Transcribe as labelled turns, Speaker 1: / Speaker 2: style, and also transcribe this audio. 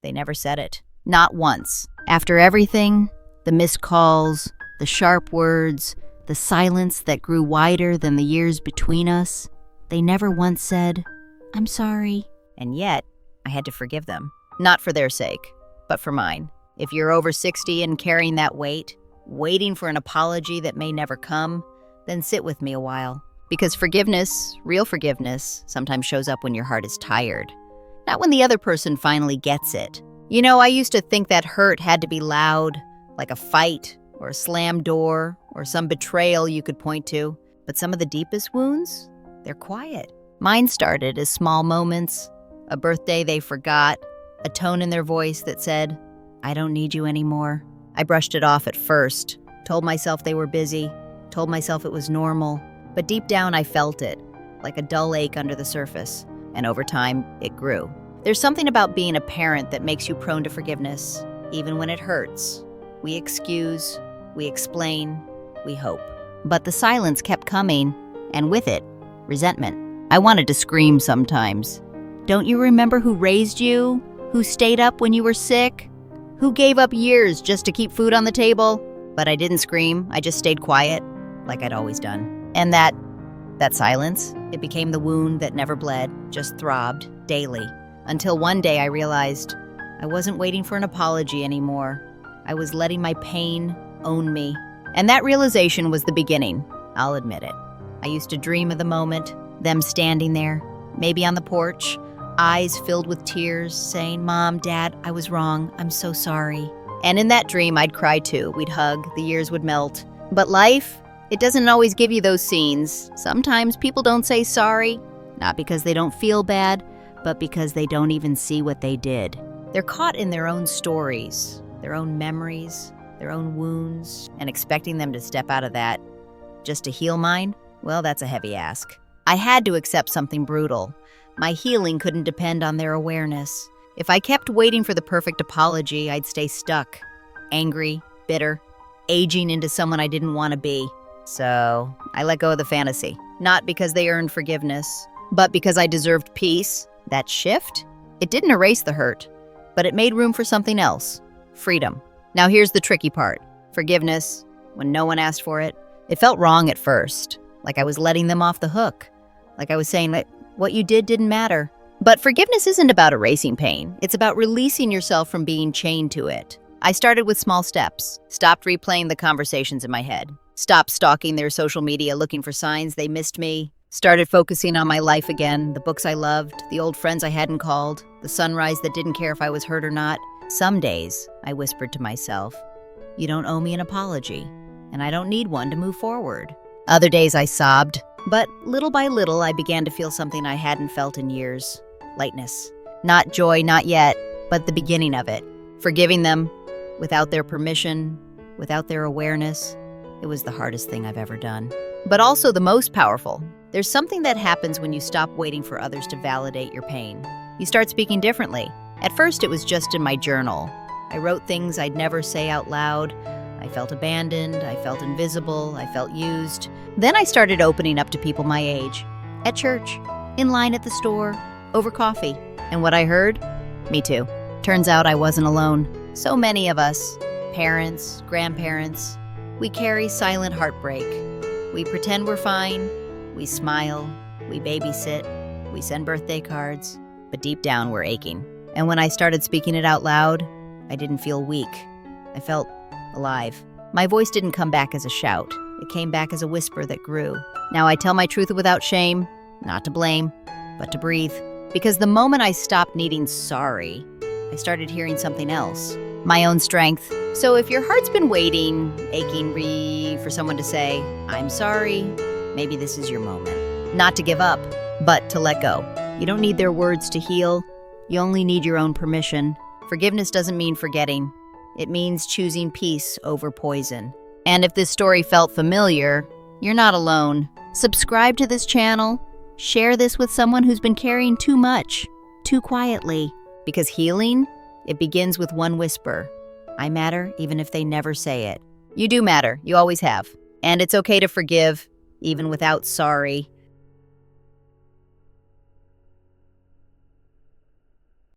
Speaker 1: They never said it. Not once. After everything, the missed calls, the sharp words, the silence that grew wider than the years between us, they never once said, "I'm sorry." And yet, I had to forgive them. Not for their sake, but for mine. If you're over 60 and carrying that weight, waiting for an apology that may never come, then sit with me a while. Because forgiveness, real forgiveness, sometimes shows up when your heart is tired. Not when the other person finally gets it. You know, I used to think that hurt had to be loud, like a fight, or a slammed door, or some betrayal you could point to. But some of the deepest wounds, they're quiet. Mine started as small moments, a birthday they forgot, a tone in their voice that said, "I don't need you anymore." I brushed it off at first, told myself they were busy, told myself it was normal. But deep down I felt it, like a dull ache under the surface. And over time, it grew. There's something about being a parent that makes you prone to forgiveness, even when it hurts. We excuse, we explain, we hope. But the silence kept coming, and with it, resentment. I wanted to scream sometimes. Don't you remember who raised you? Who stayed up when you were sick? Who gave up years just to keep food on the table? But I didn't scream, I just stayed quiet, like I'd always done. And that silence, it became the wound that never bled, just throbbed daily. Until one day I realized I wasn't waiting for an apology anymore. I was letting my pain own me. And that realization was the beginning, I'll admit it. I used to dream of the moment, them standing there, maybe on the porch, eyes filled with tears, saying, "Mom, Dad, I was wrong. I'm so sorry." And in that dream, I'd cry too. We'd hug, the years would melt. But life, it doesn't always give you those scenes. Sometimes people don't say sorry, not because they don't feel bad, but because they don't even see what they did. They're caught in their own stories, their own memories, their own wounds, and expecting them to step out of that just to heal mine, well, that's a heavy ask. I had to accept something brutal. My healing couldn't depend on their awareness. If I kept waiting for the perfect apology, I'd stay stuck, angry, bitter, aging into someone I didn't want to be. So I let go of the fantasy, not because they earned forgiveness, but because I deserved peace. That shift, it didn't erase the hurt, but it made room for something else, freedom. Now here's the tricky part. Forgiveness, when no one asked for it, it felt wrong at first, like I was letting them off the hook, like I was saying that what you did didn't matter. But forgiveness isn't about erasing pain. It's about releasing yourself from being chained to it. I started with small steps, stopped replaying the conversations in my head, stopped stalking their social media looking for signs they missed me, started focusing on my life again, the books I loved, the old friends I hadn't called, the sunrise that didn't care if I was hurt or not. Some days, I whispered to myself, "You don't owe me an apology, and I don't need one to move forward." Other days I sobbed, but little by little I began to feel something I hadn't felt in years. Lightness. Not joy, not yet, but the beginning of it. Forgiving them, without their permission, without their awareness, it was the hardest thing I've ever done. But also the most powerful. There's something that happens when you stop waiting for others to validate your pain. You start speaking differently. At first, it was just in my journal. I wrote things I'd never say out loud. I felt abandoned, I felt invisible, I felt used. Then I started opening up to people my age. At church, in line at the store, over coffee. And what I heard? Me too. Turns out I wasn't alone. So many of us, parents, grandparents, we carry silent heartbreak. We pretend we're fine, we smile, we babysit, we send birthday cards, but deep down we're aching. And when I started speaking it out loud, I didn't feel weak. I felt alive. My voice didn't come back as a shout. It came back as a whisper that grew. Now I tell my truth without shame, not to blame, but to breathe. Because the moment I stopped needing sorry, I started hearing something else, my own strength. So if your heart's been waiting, aching for someone to say, "I'm sorry," maybe this is your moment. Not to give up, but to let go. You don't need their words to heal. You only need your own permission. Forgiveness doesn't mean forgetting. It means choosing peace over poison. And if this story felt familiar, you're not alone. Subscribe to this channel. Share this with someone who's been carrying too much, too quietly. Because healing, it begins with one whisper. I matter even if they never say it. You do matter. You always have. And it's okay to forgive, even without sorry.